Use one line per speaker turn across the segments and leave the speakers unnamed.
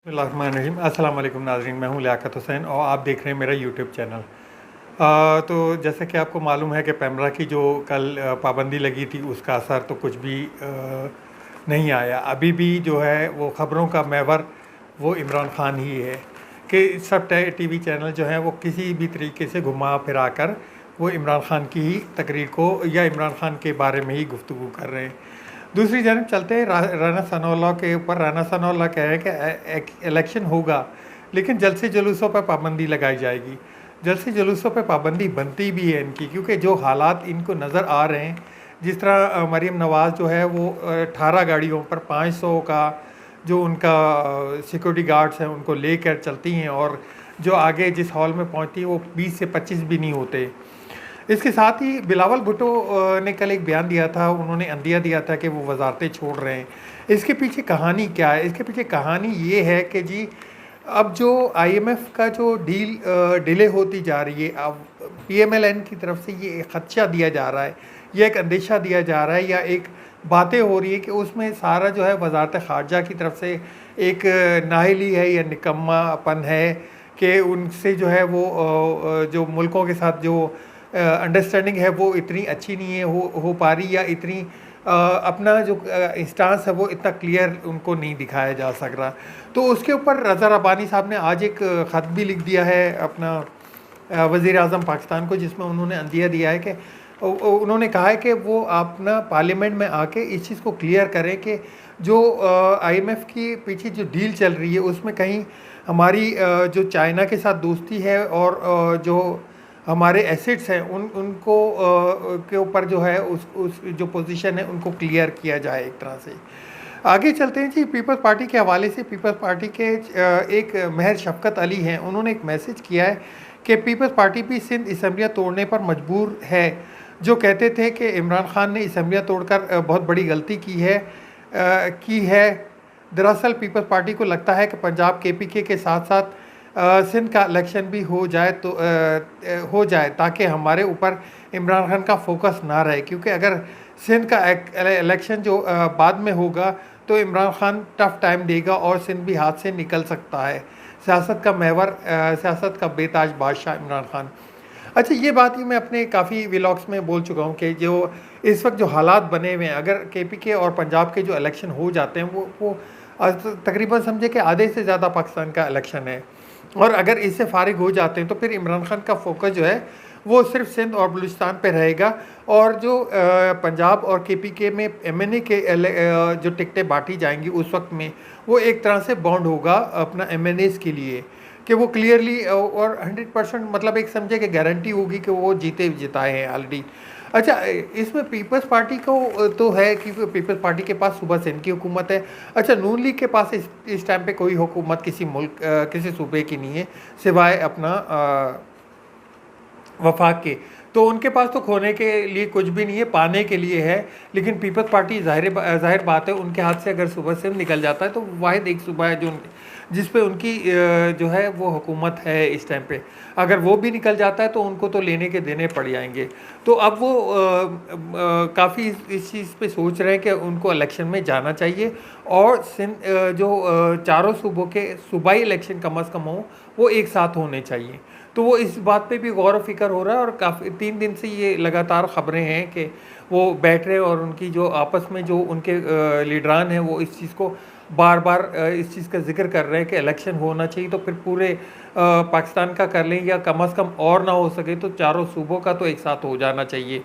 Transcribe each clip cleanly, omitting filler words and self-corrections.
बिस्मिल्लाहिर्रहमानिर्रहीम। अस्सलाम वालेकुम नाज़रीन, मैं हूं लियाकत हुसैन और आप देख रहे हैं मेरा यूट्यूब चैनल। तो जैसे कि आपको मालूम है कि पैमरा की जो कल पाबंदी लगी थी उसका असर तो कुछ भी नहीं आया। अभी भी जो है वो ख़बरों का महवर वो इमरान ख़ान ही है कि सब टीवी चैनल जो हैं वो किसी भी तरीके से घुमा फिरा कर वो इमरान ख़ान की ही तकरीर को या इमरान ख़ान के बारे में ही गुफ्तगू कर रहे हैं। दूसरी जानब चलते हैं राना सनाउल्लाह के ऊपर। राना सनाउल्लाह कह रहे हैं कि इलेक्शन होगा लेकिन जलसे जुलूसों पर पाबंदी लगाई जाएगी। जलसे जुलूसों पर पाबंदी बनती भी है इनकी, क्योंकि जो हालात इनको नज़र आ रहे हैं, जिस तरह मरीम नवाज़ जो है वो 18 गाड़ियों पर 500 का जो उनका सिक्योरिटी गार्ड्स हैं उनको लेकर चलती हैं और जो आगे जिस हॉल में पहुंचती है वो 20 से 25 भी नहीं होते। इसके साथ ही बिलावल भुट्टो ने कल एक बयान दिया था, उन्होंने अंदिया दिया था कि वो वजारतें छोड़ रहे हैं। इसके पीछे कहानी क्या है? इसके पीछे कहानी ये है कि जी अब जो IMF का जो डिले होती जा रही है, अब PMLN की तरफ से ये एक खदशा दिया जा रहा है, या एक अंदेशा दिया जा रहा है, या एक बातें हो रही है कि उसमें सारा जो है वजारत ख़ारजा की तरफ से एक नाअहली है या निकम्मापन है कि उनसे जो है वो जो मुल्कों के साथ जो अंडरस्टैंडिंग है वो इतनी अच्छी नहीं है हो पा रही, या इतनी अपना जो स्टांस है वो इतना क्लियर उनको नहीं दिखाया जा सक रहा। तो उसके ऊपर रज़ा रब्बानी साहब ने आज एक ख़त भी लिख दिया है अपना वज़ीर आज़म पाकिस्तान को, जिसमें उन्होंने अंदिया दिया है कि उन्होंने कहा है कि वो अपना पार्लियामेंट में आके इस चीज़ को क्लियर करें कि जो IMF की पीछे जो डील चल रही है उसमें कहीं हमारी जो चाइना के साथ दोस्ती है और जो हमारे एसेट्स हैं उनको के ऊपर जो है उस जो पोजीशन है उनको क्लियर किया जाए एक तरह से। आगे चलते हैं जी पीपल्स पार्टी के हवाले से। पीपल्स पार्टी के एक महर शफकत अली हैं, उन्होंने एक मैसेज किया है कि पीपल्स पार्टी भी सिंध असम्बलियाँ तोड़ने पर मजबूर है। जो कहते थे कि इमरान ख़ान ने असम्बलियाँ तोड़कर बहुत बड़ी गलती की है। दरअसल पीपल्स पार्टी को लगता है कि पंजाब KPK के साथ साथ सिंध का इलेक्शन भी हो जाए ताकि हमारे ऊपर इमरान खान का फोकस ना रहे, क्योंकि अगर सिंध का इलेक्शन जो बाद में होगा तो इमरान खान टफ टाइम देगा और सिंध भी हाथ से निकल सकता है। सियासत का महवर, सियासत का बेताज बादशाह इमरान खान। अच्छा, ये बात ही मैं अपने काफ़ी व्लॉग्स में बोल चुका हूँ कि जो इस वक्त जो हालात बने हुए हैं, अगर KPK और पंजाब के जो इलेक्शन हो जाते हैं वो तकरीबन समझे कि आधे से ज़्यादा पाकिस्तान का इलेक्शन है, और अगर इससे फारिग हो जाते हैं तो फिर इमरान खान का फोकस जो है वो सिर्फ सिंध और बलूचिस्तान पे रहेगा, और जो पंजाब और KPK में MNA के जो टिकटें बांटी जाएंगी उस वक्त में वो एक तरह से बॉन्ड होगा अपना MNAs के लिए कि वो क्लियरली और 100% मतलब एक समझे कि गारंटी होगी कि वो जिताए हैं ऑलरेडी। अच्छा, इसमें पीपल्स पार्टी को तो है कि पीपल्स पार्टी के पास सुबह सिंध की हुकूमत है। अच्छा, नून लीग के पास इस टाइम पे कोई हुकूमत किसी मुल्क किसी सूबे की नहीं है सिवाय अपना वफाक के। तो उनके पास तो खोने के लिए कुछ भी नहीं है, पाने के लिए है। लेकिन पीपल्स पार्टी जाहिर बात है उनके हाथ से अगर सुबह सिंध निकल जाता है तो वाहिद एक सूबा है जो जिस पे उनकी जो है वो हुकूमत है इस टाइम पे। अगर वो भी निकल जाता है तो उनको तो लेने के देने पड़ जाएंगे। तो अब वो काफ़ी इस चीज़ पे सोच रहे हैं कि उनको इलेक्शन में जाना चाहिए और सिंध जो चारों सूबों के सूबाई इलेक्शन कम अज़ कम हो वो एक साथ होने चाहिए। तो वो इस बात पे भी गौर फिक्र हो रहा है, और काफ़ी 3 दिन से ये लगातार ख़बरें हैं कि वो बैठ रहे और उनकी जो आपस में जो उनके लीडरान हैं वो इस चीज़ को बार बार इस चीज़ का जिक्र कर रहे हैं कि इलेक्शन होना चाहिए तो फिर पूरे पाकिस्तान का कर लें, या कम अज़ कम और ना हो सके तो चारों सूबों का तो एक साथ हो जाना चाहिए।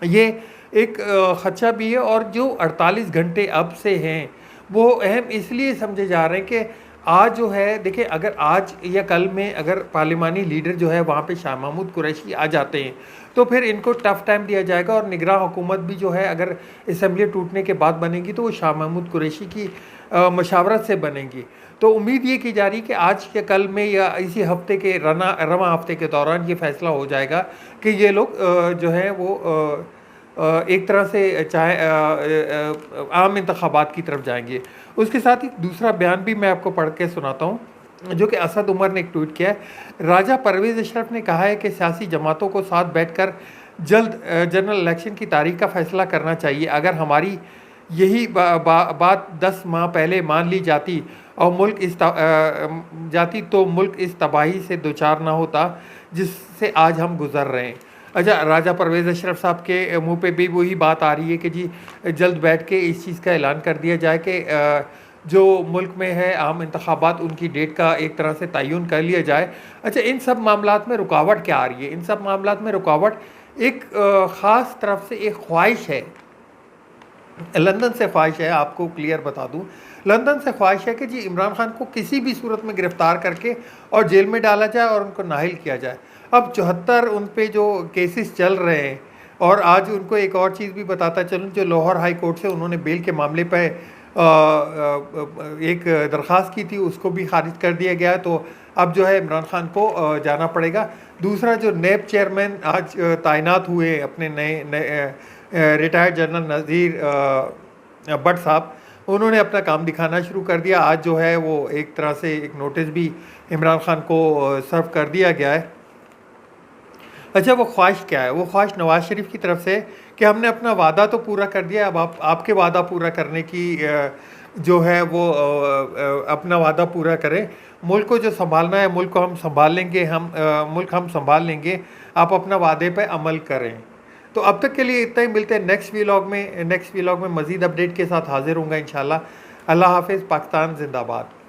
ये एक खदशा भी है, और जो 48 घंटे अब से हैं वो अहम इसलिए समझे जा रहे हैं कि आज जो है देखिए, अगर आज या कल में अगर पार्लिमानी लीडर जो है वहाँ पे शाह महमूद कुरैशी आ जाते हैं तो फिर इनको टफ टाइम दिया जाएगा, और निगरां हुकूमत भी जो है अगर असम्बली टूटने के बाद बनेगी तो वो शाह महमूद कुरैशी की मशावरत से बनेगी। तो उम्मीद ये की जा रही कि आज या कल में या इसी हफ्ते के रवां हफ्ते के दौरान ये फैसला हो जाएगा कि ये लोग जो है वो एक तरह से चाहे आम इंतखाबात की तरफ जाएंगे। उसके साथ ही दूसरा बयान भी मैं आपको पढ़ के सुनाता हूँ जो कि असद उमर ने एक ट्वीट किया है। राजा परवेज़ अशरफ ने कहा है कि सियासी जमातों को साथ बैठकर जल्द जनरल इलेक्शन की तारीख का फैसला करना चाहिए। अगर हमारी यही बात 10 माह पहले मान ली जाती और जाती तो मुल्क इस तबाही से दोचार ना होता जिससे आज हम गुजर रहे हैं। अच्छा, राजा परवेज़ अशरफ साहब के मुंह पे भी वही बात आ रही है कि जी जल्द बैठ के इस चीज़ का ऐलान कर दिया जाए कि जो मुल्क में है आम इंतखाबात, उनकी डेट का एक तरह से तयन कर लिया जाए। अच्छा, इन सब मामलात में रुकावट क्या आ रही है? इन सब मामलात में रुकावट एक ख़ास तरफ से एक ख्वाहिश है, लंदन से ख्वाहिश है। आपको क्लियर बता दूं, लंदन से ख्वाहिश है कि जी इमरान खान को किसी भी सूरत में गिरफ़्तार करके और जेल में डाला जाए और उनको नाहिल किया जाए। अब 74 उन पे जो केसेस चल रहे हैं, और आज उनको एक और चीज़ भी बताता चलूँ, जो लाहौर हाई कोर्ट से उन्होंने बेल के मामले पे एक दरख्वास्त की थी, उसको भी खारिज कर दिया गया है। तो अब जो है इमरान खान को जाना पड़ेगा। दूसरा, जो नैब चेयरमैन आज तैनात हुए अपने नए रिटायर्ड जनरल नज़ीर भट्ट साहब, उन्होंने अपना काम दिखाना शुरू कर दिया। आज जो है वो एक तरह से एक नोटिस भी इमरान खान को सर्व कर दिया गया है। अच्छा, वो ख्वाहिश क्या है? वो ख्वाहिश नवाज़ शरीफ की तरफ से कि हमने अपना वादा तो पूरा कर दिया, अब आपके वादा पूरा करने की जो है वो अपना वादा पूरा करें। मुल्क को जो संभालना है, मुल्क को हम संभाल लेंगे, मुल्क हम संभाल लेंगे, आप अपना वादे पे अमल करें। तो अब तक के लिए इतना ही। मिलते हैं नेक्स्ट व्लॉग में मज़ीद अपडेट के साथ हाजिर होऊंगा इंशाल्लाह। अल्लाह हाफ़िज़। पाकिस्तान जिंदाबाद।